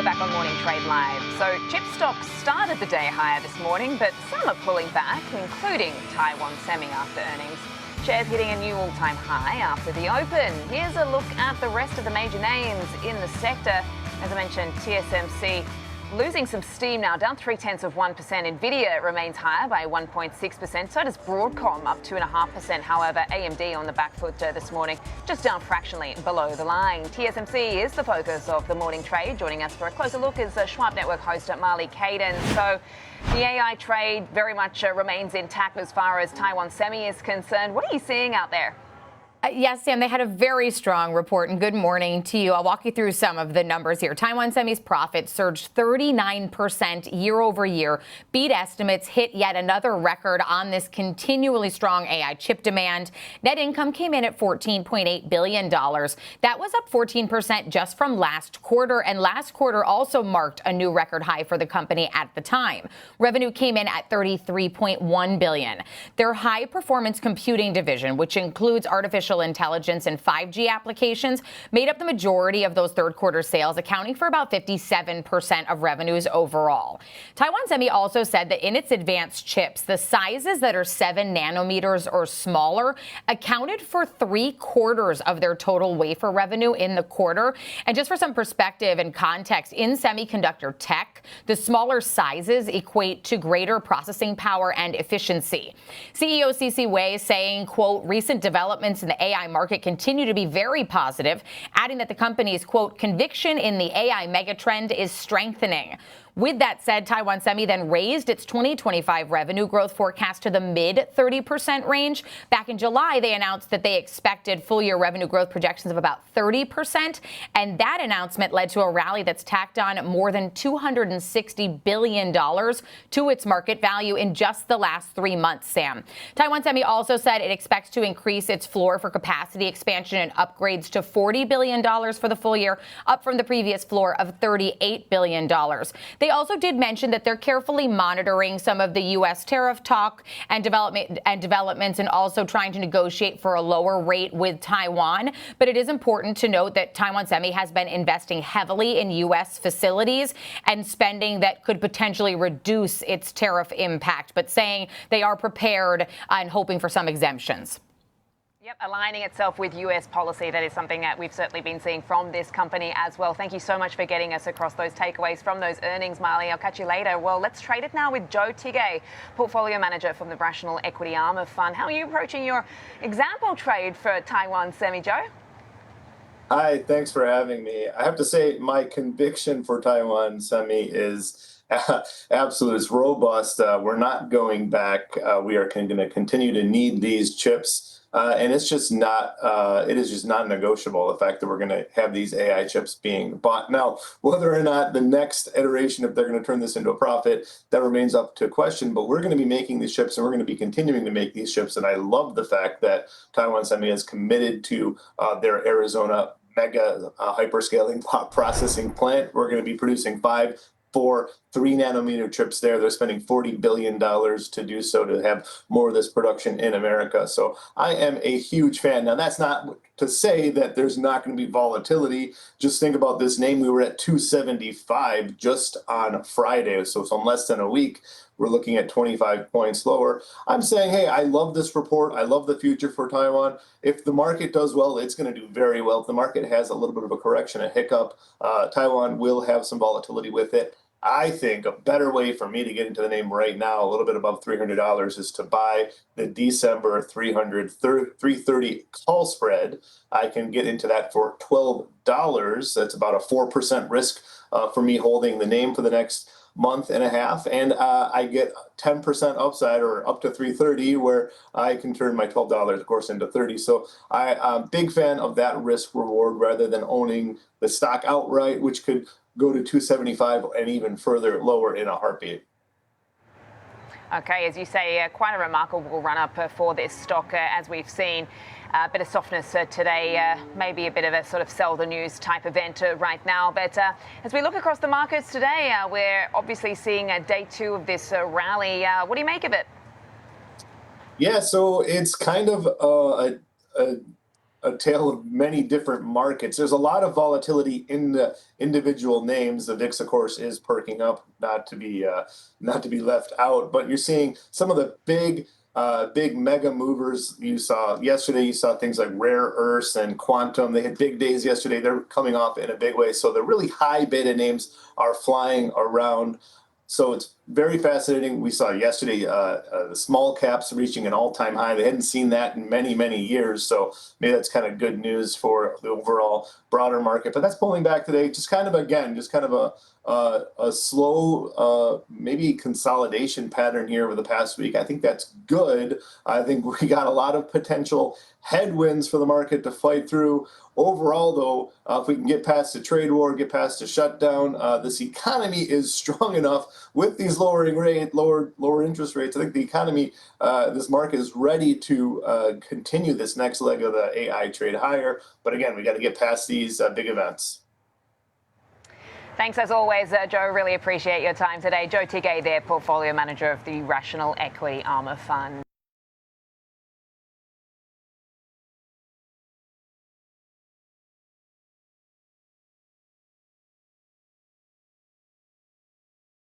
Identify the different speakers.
Speaker 1: We're back on Morning Trade Live. So chip stocks started the day higher this morning, but some are pulling back, including Taiwan Semi after earnings. Shares hitting a new all-time high after the open. Here's a look at the rest of the major names in the sector. As I mentioned, TSMC losing some steam now, down 0.3%. Nvidia remains higher by 1.6%. So does Broadcom, up 2.5%. However, AMD on the back foot this morning, just down fractionally below the line. TSMC is the focus of the morning trade. Joining us for a closer look is Schwab Network host Marley Kayden. So the AI trade very much remains intact as far as Taiwan Semi is concerned. What are you seeing out there?
Speaker 2: Yes, Sam, they had a very strong report, and good morning to you. I'll walk you through some of the numbers here. Taiwan Semi's profits surged 39% year over year. Beat estimates, hit yet another record on this continually strong AI chip demand. Net income came in at $14.8 billion. That was up 14% just from last quarter, and last quarter also marked a new record high for the company at the time. Revenue came in at $33.1 billion. Their high-performance computing division, which includes artificial intelligence and 5G applications, made up the majority of those third quarter sales, accounting for about 57% of revenues overall. Taiwan Semi also said that in its advanced chips, the sizes that are 7 nanometers or smaller accounted for 3/4 of their total wafer revenue in the quarter. And just for some perspective and context, in semiconductor tech, the smaller sizes equate to greater processing power and efficiency. CEO C.C. Wei saying, quote, recent developments in the AI market continue to be very positive, adding that the company's, quote, conviction in the AI megatrend is strengthening. With that said, Taiwan Semi then raised its 2025 revenue growth forecast to the mid-30% range. Back in July, they announced that they expected full-year revenue growth projections of about 30%, and that announcement led to a rally that's tacked on more than $260 billion to its market value in just the last 3 months, Sam. Taiwan Semi also said it expects to increase its floor for capacity expansion and upgrades to $40 billion for the full year, up from the previous floor of $38 billion. They also did mention that they're carefully monitoring some of the U.S. tariff talk and developments, and also trying to negotiate for a lower rate with Taiwan. But it is important to note that Taiwan Semi has been investing heavily in U.S. facilities and spending that could potentially reduce its tariff impact, but saying they are prepared and hoping for some exemptions.
Speaker 1: Yep, aligning itself with U.S. policy. That is something that we've certainly been seeing from this company as well. Thank you so much for getting us across those takeaways from those earnings, Marley. I'll catch you later. Well, let's trade it now with Joe Tigay, portfolio manager from the Rational Equity Arm of Fund. How are you approaching your example trade for Taiwan Semi, Joe?
Speaker 3: Hi, thanks for having me. I have to say my conviction for Taiwan Semi is absolute. It's robust. We're not going back. We are going to continue to need these chips. And it's just not, it is just not negotiable, the fact that we're going to have these AI chips being bought. Now, whether or not the next iteration, if they're going to turn this into a profit, that remains up to question. But we're going to be making these chips, and we're going to be continuing to make these chips. And I love the fact that Taiwan Semi is committed to their Arizona mega hyperscaling processing plant. We're going to be producing 3 nanometer chips there. They're spending $40 billion to do so, to have more of this production in America. So I am a huge fan. Now, that's not to say that there's not going to be volatility. Just think about this name. We were at 275 just on Friday. So in less than a week, we're looking at 25 points lower. I'm saying, hey, I love this report. I love the future for Taiwan. If the market does well, it's going to do very well. If the market has a little bit of a correction, a hiccup, Taiwan will have some volatility with it. I think a better way for me to get into the name right now, a little bit above $300, is to buy the December 330 call spread. I can get into that for $12. That's about a 4% risk for me holding the name for the next month and a half, and I get 10% upside, or up to 330, where I can turn my $12, of course, into 30. So I'm a big fan of that risk reward rather than owning the stock outright, which could go to 275 and even further lower in a heartbeat.
Speaker 1: Okay, as you say, quite a remarkable run-up for this stock, as we've seen. A bit of softness today, maybe a bit of a sort of sell the news type event right now. But as we look across the markets today, we're obviously seeing day two of this rally. What do you make of it?
Speaker 3: Yeah, so it's kind of a a tale of many different markets. There's a lot of volatility in the individual names. The VIX, of course, is perking up, not to be left out. But you're seeing some of the big mega movers you saw yesterday. You saw things like rare earths and quantum. They had big days yesterday. They're coming off in a big way. So the really high beta names are flying around. So it's very fascinating. We saw yesterday the small caps reaching an all-time high. They hadn't seen that in many, many years. So maybe that's kind of good news for the overall broader market. But that's pulling back today. Just kind of a slow maybe consolidation pattern here over the past week. I think that's good. I think we got a lot of potential headwinds for the market to fight through. Overall, though, if we can get past the trade war, get past the shutdown, this economy is strong enough with these lower interest rates. I think the economy, this market is ready to continue this next leg of the AI trade higher. But again, we got to get past these big events.
Speaker 1: Thanks as always, Joe. Really appreciate your time today. Joe Tigay there, portfolio manager of the Rational Equity Armor Fund.